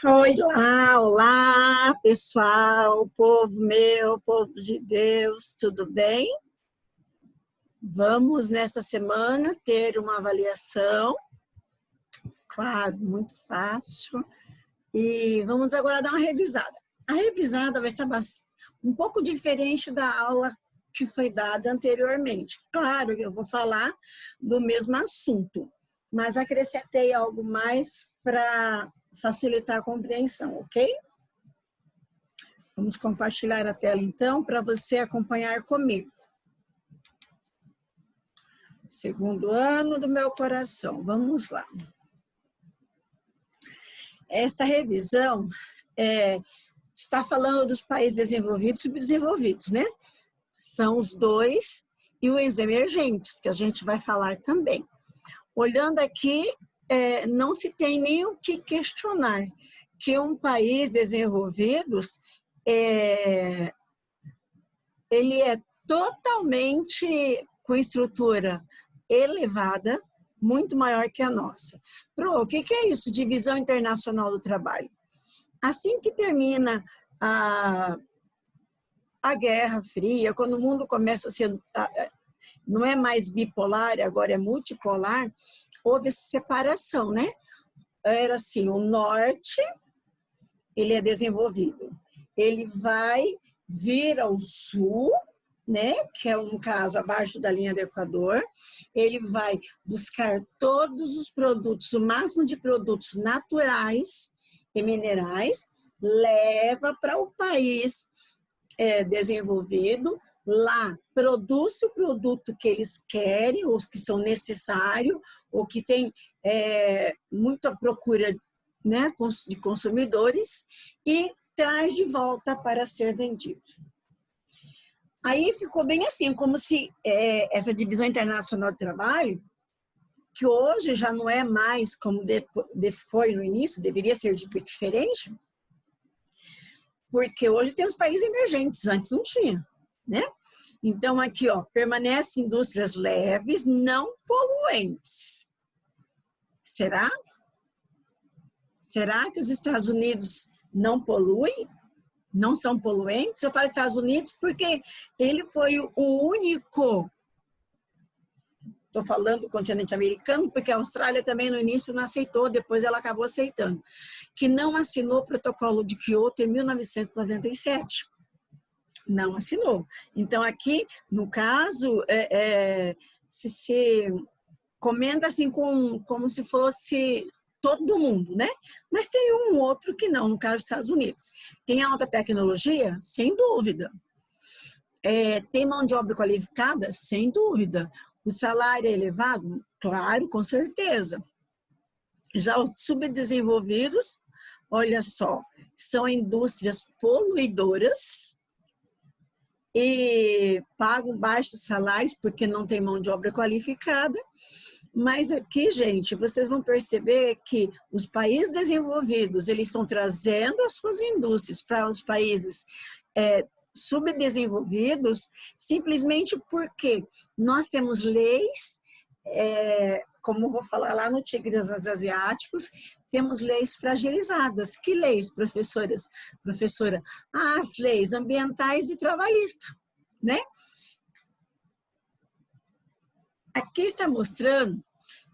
Oi lá, olá, pessoal, povo meu, povo de Deus, tudo bem? Vamos nesta semana ter uma avaliação, claro, muito fácil, e vamos agora dar uma revisada. A revisada vai estar um pouco diferente da aula que foi dada anteriormente. Claro, eu vou falar do mesmo assunto, mas acrescentei algo mais para facilitar a compreensão, ok? Vamos compartilhar a tela, então, para você acompanhar comigo. Segundo ano do meu coração. Vamos lá. Essa revisão está falando dos países desenvolvidos e subdesenvolvidos, né? São os dois e os emergentes, que a gente vai falar também. Olhando aqui, não se tem nem o que questionar que um país desenvolvido ele é totalmente com estrutura elevada, muito maior que a nossa. Pro, o que é isso? Divisão Internacional do Trabalho. Assim que termina a Guerra Fria, quando o mundo começa a ser, não é mais bipolar, agora é multipolar, houve essa separação, né? Era assim, o norte, ele é desenvolvido. Ele vai vir ao sul, né, que é um caso abaixo da linha do Equador, ele vai buscar todos os produtos, o máximo de produtos naturais e minerais, leva para o país desenvolvido, lá produz o produto que eles querem, os que são necessários, ou que tem muita procura, né, de consumidores, e traz de volta para ser vendido. Aí ficou bem assim, como se essa divisão internacional de trabalho, que hoje já não é mais como foi no início, deveria ser diferente, porque hoje tem os países emergentes, antes não tinha, né? Então aqui, ó, permanecem indústrias leves, não poluentes. Será? Será que os Estados Unidos não poluem? Não são poluentes? Eu falo Estados Unidos porque ele foi o único, estou falando do continente americano, porque a Austrália também no início não aceitou, depois ela acabou aceitando, que não assinou o protocolo de Kyoto em 1997. Não assinou. Então aqui, no caso, se comenta assim como se fosse todo mundo, né? Mas tem um outro que não, no caso dos Estados Unidos. Tem alta tecnologia? Sem dúvida. Tem mão de obra qualificada? Sem dúvida. O salário é elevado? Claro, com certeza. Já os subdesenvolvidos, olha só, são indústrias poluidoras e pagam baixos salários porque não tem mão de obra qualificada. Mas aqui, gente, vocês vão perceber que os países desenvolvidos, eles estão trazendo as suas indústrias para os países subdesenvolvidos, simplesmente porque nós temos leis, como eu vou falar lá no Tigres Asiáticos, temos leis fragilizadas. Que leis, professoras? Professora, as leis ambientais e trabalhistas, né? Aqui está mostrando,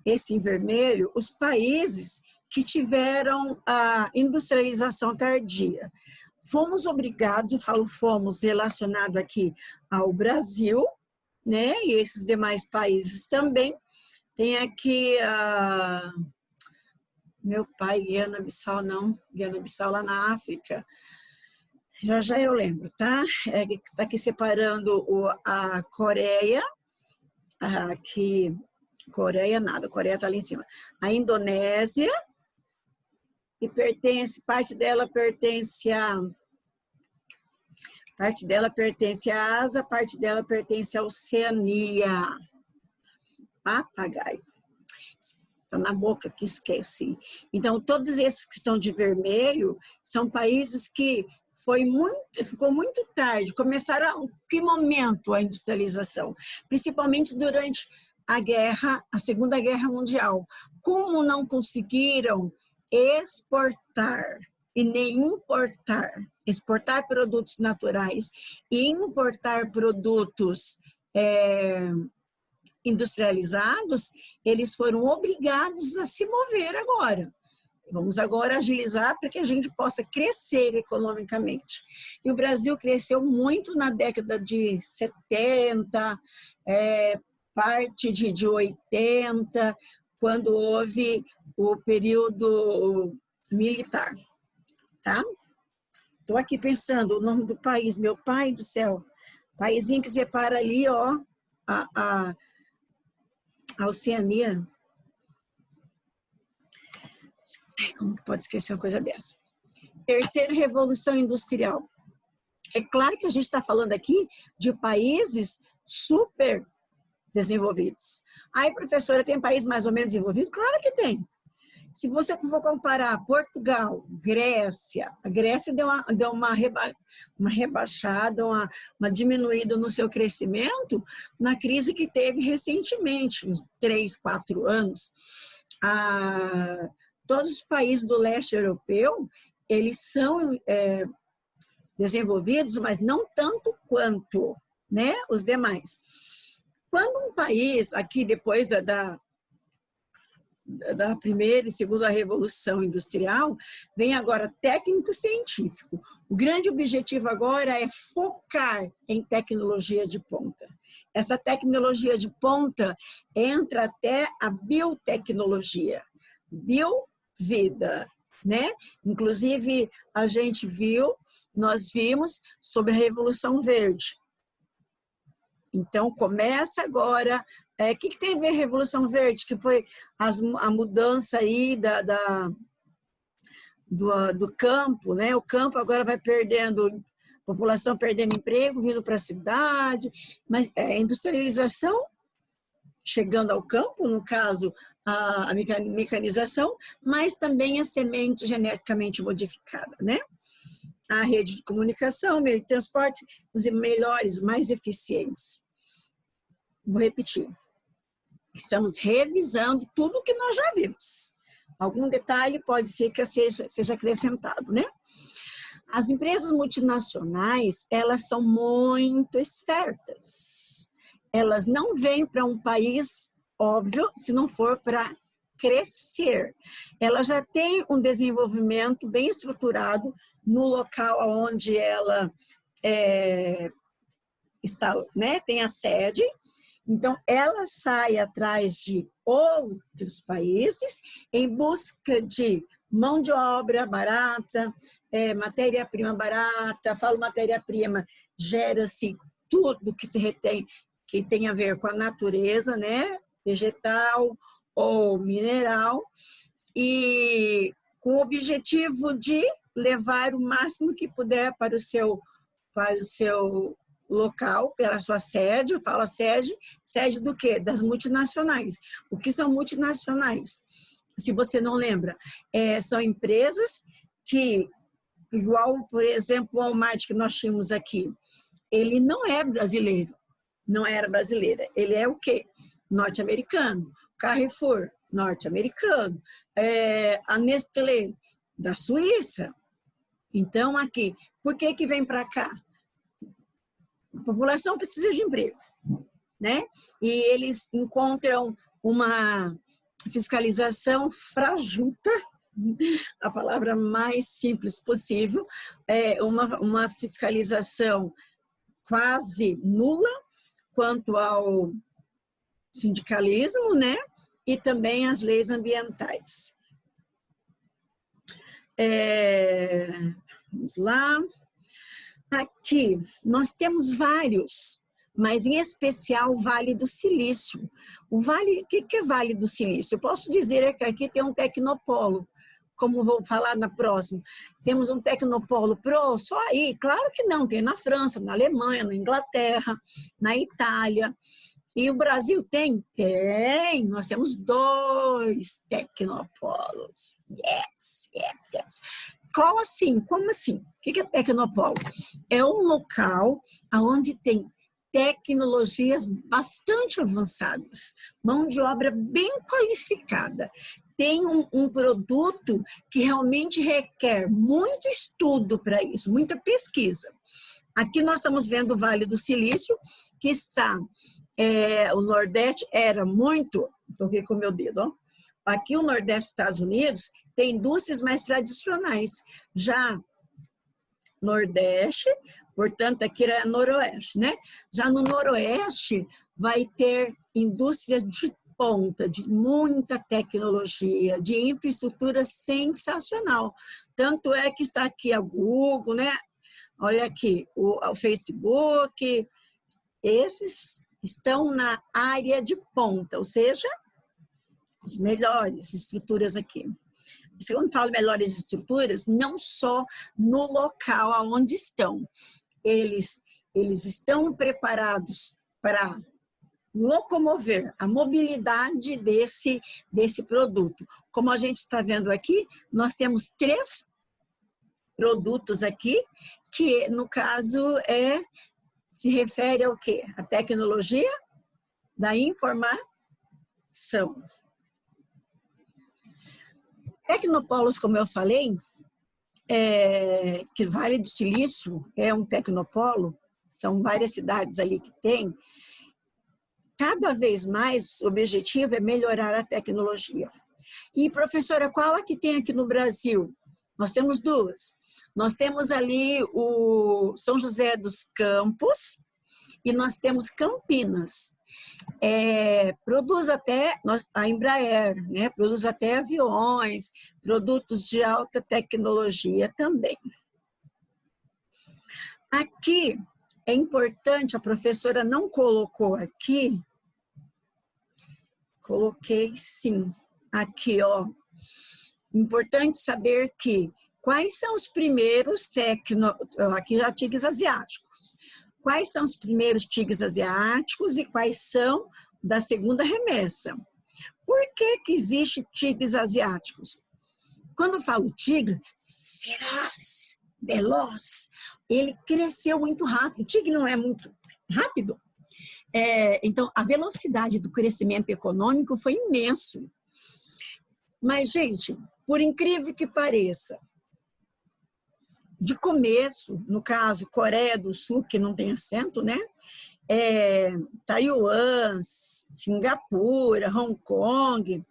esse em vermelho, os países que tiveram a industrialização tardia. Fomos obrigados, eu falo fomos, relacionado aqui ao Brasil, né? E esses demais países também. Tem aqui, meu pai, Guiana-Bissau, não, Guiana-Bissau lá na África. Já eu lembro, tá? Está aqui separando a Coreia, aqui, Coreia nada, Coreia está ali em cima. A Indonésia, e parte dela pertence à Ásia, parte dela pertence à Oceania. Papagaio. Está na boca que esqueci. Então, todos esses que estão de vermelho são países que ficou muito tarde, começaram que momento a industrialização? Principalmente durante a Segunda Guerra Mundial. Como não conseguiram exportar e nem importar. Exportar produtos naturais e importar produtos industrializados, eles foram obrigados a se mover agora. Vamos agora agilizar para que a gente possa crescer economicamente. E o Brasil cresceu muito na década de 70, parte de 80, quando houve o período militar, tá? Estou aqui pensando o nome do país, meu pai do céu, paísinho que separa ali, ó, a Oceania. Como pode esquecer uma coisa dessa? Terceira revolução industrial. É claro que a gente está falando aqui de países super desenvolvidos. Aí, professora, tem país mais ou menos desenvolvido? Claro que tem. Se você for comparar Portugal, Grécia, a Grécia deu uma rebaixada, uma diminuída no seu crescimento na crise que teve recentemente, uns 3, 4 anos. Todos os países do leste europeu, eles são desenvolvidos, mas não tanto quanto, né, os demais. Quando um país, aqui depois da primeira e segunda revolução industrial, vem agora técnico-científico. O grande objetivo agora é focar em tecnologia de ponta. Essa tecnologia de ponta entra até a biotecnologia, biovida, né? Inclusive, nós vimos sobre a Revolução Verde. Então, começa agora. O que tem a ver a Revolução Verde? Que foi a mudança aí do campo, né? O campo agora vai perdendo, a população perdendo emprego, vindo para a cidade, mas a industrialização chegando ao campo, no caso, a mecanização, mas também a semente geneticamente modificada, né? A rede de comunicação, meio de transporte, os melhores, mais eficientes. Vou repetir. Estamos revisando tudo que nós já vimos. Algum detalhe pode ser que seja acrescentado, né? As empresas multinacionais, elas são muito espertas. Elas não vêm para um país, óbvio, se não for para crescer. Ela já tem um desenvolvimento bem estruturado no local onde ela está, né? Tem a sede. Então, ela sai atrás de outros países em busca de mão de obra barata, matéria-prima barata. Falo matéria-prima, gera-se tudo que se retém, que tem a ver com a natureza, né? Vegetal ou mineral, e com o objetivo de levar o máximo que puder para o seu local, pela sua sede. Eu falo sede do quê? Das multinacionais. O que são multinacionais? Se você não lembra, são empresas que, igual, por exemplo, o Walmart que nós tínhamos aqui, ele não é brasileiro, não era brasileira, ele é o quê? Norte-americano. Carrefour, norte-americano. A Nestlé, da Suíça. Então, aqui, por que vem para cá? A população precisa de emprego, né? E eles encontram uma fiscalização fajuta, a palavra mais simples possível, uma fiscalização quase nula quanto ao sindicalismo, né? E também as leis ambientais. Vamos lá. Aqui nós temos vários, mas em especial o Vale do Silício. O que é Vale do Silício? Eu posso dizer que aqui tem um tecnopolo, como vou falar na próxima. Temos um tecnopolo só aí? Claro que não, tem na França, na Alemanha, na Inglaterra, na Itália. E o Brasil tem? Tem! Nós temos 2 tecnopolos. Yes, yes, yes. Qual assim? Como assim? O que é tecnopolo? É um local onde tem tecnologias bastante avançadas, mão de obra bem qualificada, tem um produto que realmente requer muito estudo para isso, muita pesquisa. Aqui nós estamos vendo o Vale do Silício, que está, o Nordeste era muito, estou aqui com o meu dedo, ó. Aqui o Nordeste dos Estados Unidos tem indústrias mais tradicionais. Já Nordeste, portanto, aqui é Noroeste, né? Já no Noroeste vai ter indústrias de ponta, de muita tecnologia, de infraestrutura sensacional. Tanto é que está aqui a Google, né? Olha aqui, o Facebook, esses estão na área de ponta, ou seja, as melhores estruturas aqui. Quando falo melhores estruturas, não só no local onde estão. Eles estão preparados para locomover a mobilidade desse produto. Como a gente está vendo aqui, nós temos 3 produtos aqui, que no caso se refere ao quê? A tecnologia da informação. Tecnopolos, como eu falei, que Vale do Silício é um tecnopolo, são várias cidades ali que tem. Cada vez mais o objetivo é melhorar a tecnologia. E, professora, qual é que tem aqui no Brasil? Nós temos 2. Nós temos ali o São José dos Campos e nós temos Campinas. Produz até a Embraer, né? Produz até aviões, produtos de alta tecnologia também. Aqui é importante, a professora não colocou aqui, coloquei sim, aqui ó, importante saber que quais são os primeiros aqui já tigres asiáticos. Quais são os primeiros tigres asiáticos e quais são da segunda remessa? Por que existe tigres asiáticos? Quando eu falo tigre, feroz, veloz, ele cresceu muito rápido. O tigre não é muito rápido. Então, a velocidade do crescimento econômico foi imenso. Mas, gente, por incrível que pareça, de começo, no caso, Coreia do Sul, que não tem acento, né? Taiwan, Singapura, Hong Kong,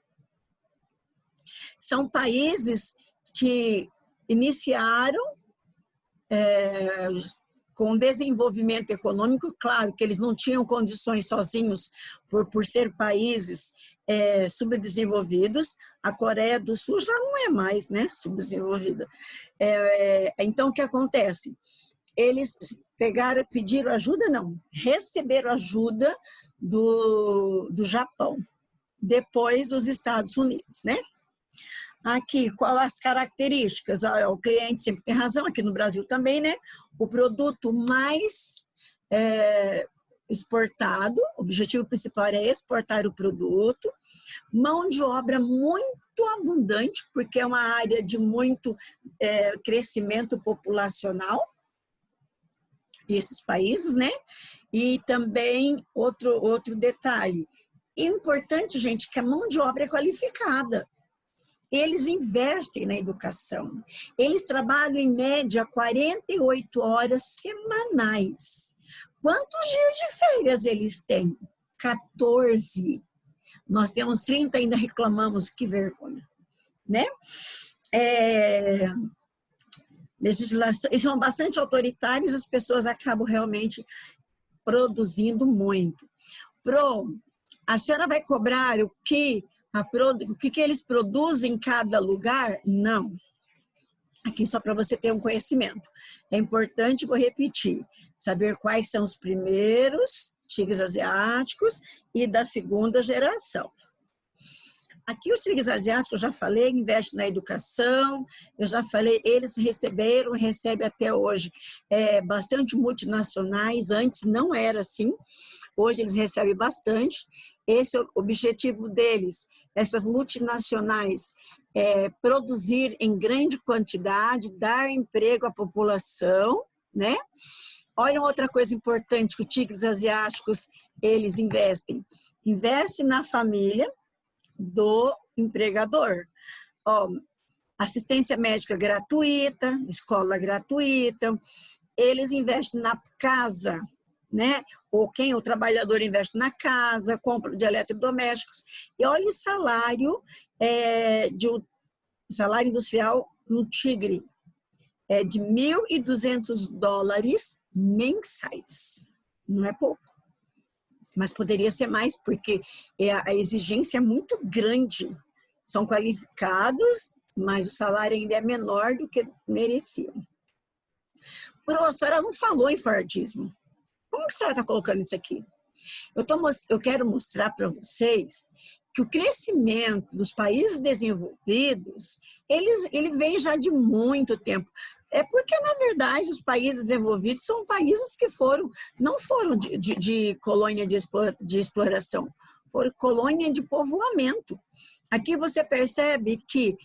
são países que iniciaram com desenvolvimento econômico, claro que eles não tinham condições sozinhos por ser países subdesenvolvidos. A Coreia do Sul já não é mais, né, subdesenvolvida. Então, o que acontece? Eles pediram ajuda, não, receberam ajuda do Japão, depois dos Estados Unidos, né? Aqui, qual as características? O cliente sempre tem razão, aqui no Brasil também, né? O produto mais exportado, o objetivo principal é exportar o produto, mão de obra muito abundante, porque é uma área de muito crescimento populacional, esses países, né? E também outro detalhe, importante, gente, que a mão de obra é qualificada. Eles investem na educação. Eles trabalham, em média, 48 horas semanais. Quantos dias de férias eles têm? 14. Nós temos 30, ainda reclamamos, que vergonha, né? Legislação, eles são bastante autoritários, as pessoas acabam realmente produzindo muito. A senhora vai cobrar o que eles produzem em cada lugar? Não. Aqui só para você ter um conhecimento. É importante, vou repetir, saber quais são os primeiros tigres asiáticos e da segunda geração. Aqui os tigres asiáticos, eu já falei, investem na educação, eu já falei, eles recebem até hoje bastante multinacionais, antes não era assim, hoje eles recebem bastante. Esse é o objetivo deles, essas multinacionais, produzir em grande quantidade, dar emprego à população, né? Olha outra coisa importante que os tigres asiáticos, eles investem na família do empregador. Ó, assistência médica gratuita, escola gratuita, eles investem na casa, né? Ou o trabalhador investe na casa, compra de eletrodomésticos. E olha o salário, o salário industrial no Tigre, é de $1.200 mensais. Não é pouco. Mas poderia ser mais, porque a exigência é muito grande. São qualificados, mas o salário ainda é menor do que mereciam. Professora, ela não falou em Fordismo. Como que a senhora está colocando isso aqui? Eu quero mostrar para vocês que o crescimento dos países desenvolvidos, ele vem já de muito tempo. É porque, na verdade, os países desenvolvidos são países que não foram de colônia de exploração, foram colônia de povoamento. Aqui você percebe que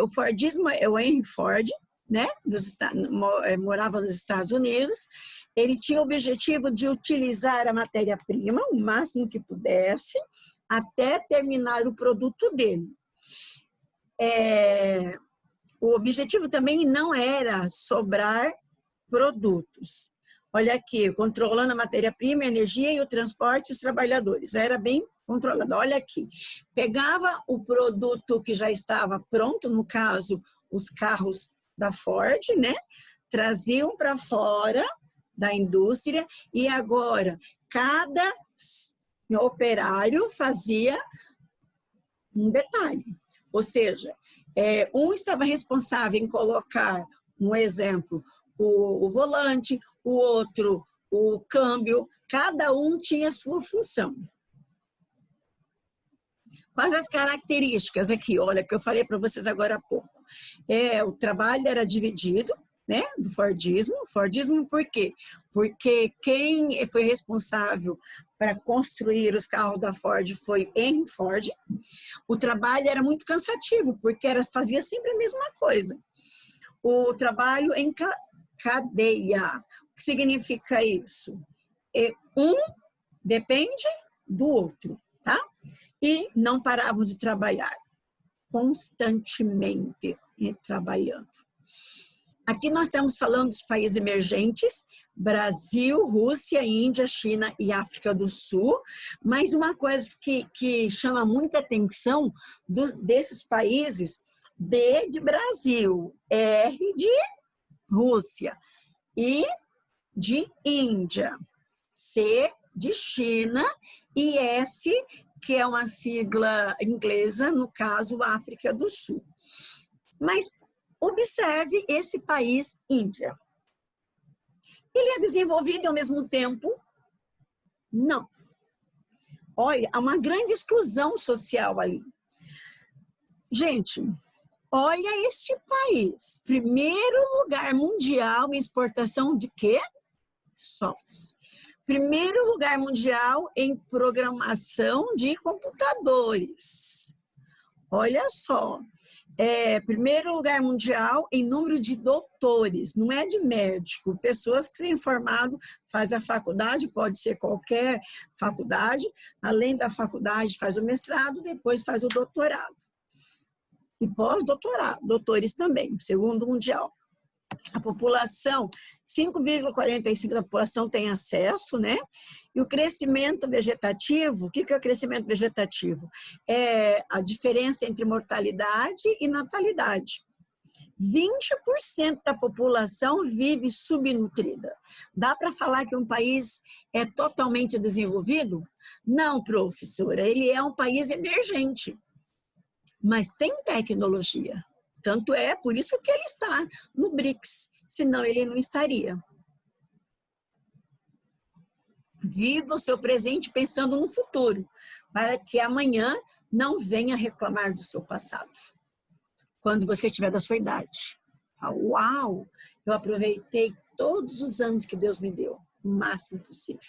o Fordismo é o Henry Ford, né, morava nos Estados Unidos. Ele tinha o objetivo de utilizar a matéria-prima o máximo que pudesse até terminar o produto dele. O objetivo também não era sobrar produtos. Olha aqui, controlando a matéria-prima, a energia e o transporte dos trabalhadores. Era bem controlado. Olha aqui, pegava o produto que já estava pronto, no caso, os carros da Ford, né? Traziam para fora da indústria e agora cada operário fazia um detalhe. Ou seja, um estava responsável em colocar, um exemplo, o volante, o outro o câmbio, cada um tinha a sua função. Quais as características aqui? Olha, que eu falei para vocês agora há pouco. O trabalho era dividido, né, do Fordismo. Fordismo por quê? Porque quem foi responsável para construir os carros da Ford foi Henry Ford. O trabalho era muito cansativo, porque fazia sempre a mesma coisa. O trabalho em cadeia. O que significa isso? Um depende do outro, tá? E não paravam de trabalhar, constantemente trabalhando. Aqui nós estamos falando dos países emergentes, Brasil, Rússia, Índia, China e África do Sul, mas uma coisa que chama muita atenção desses países: B de Brasil, R de Rússia, I de Índia, C de China e S, que é uma sigla inglesa, no caso, África do Sul. Mas observe esse país, Índia. Ele é desenvolvido e, ao mesmo tempo, não. Olha, há uma grande exclusão social ali. Gente, olha este país. Primeiro lugar mundial em exportação de quê? Softs. Primeiro lugar mundial em programação de computadores. Olha só. Primeiro lugar mundial em número de doutores, não é de médico. Pessoas que têm formado, faz a faculdade, pode ser qualquer faculdade. Além da faculdade, faz o mestrado, depois faz o doutorado. E pós-doutorado, doutores também, segundo mundial. A população, 5,45% da população tem acesso, né? E o crescimento vegetativo, o que é o crescimento vegetativo? É a diferença entre mortalidade e natalidade. 20% da população vive subnutrida. Dá para falar que um país é totalmente desenvolvido? Não, professora, ele é um país emergente, mas tem tecnologia. Tanto é por isso que ele está no BRICS, senão ele não estaria. Viva o seu presente pensando no futuro, para que amanhã não venha reclamar do seu passado. Quando você estiver da sua idade. Uau! Eu aproveitei todos os anos que Deus me deu, o máximo possível.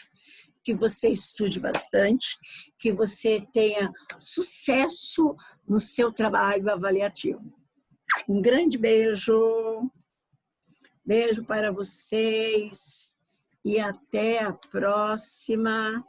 Que você estude bastante, que você tenha sucesso no seu trabalho avaliativo. Um grande beijo. Beijo para vocês e até a próxima.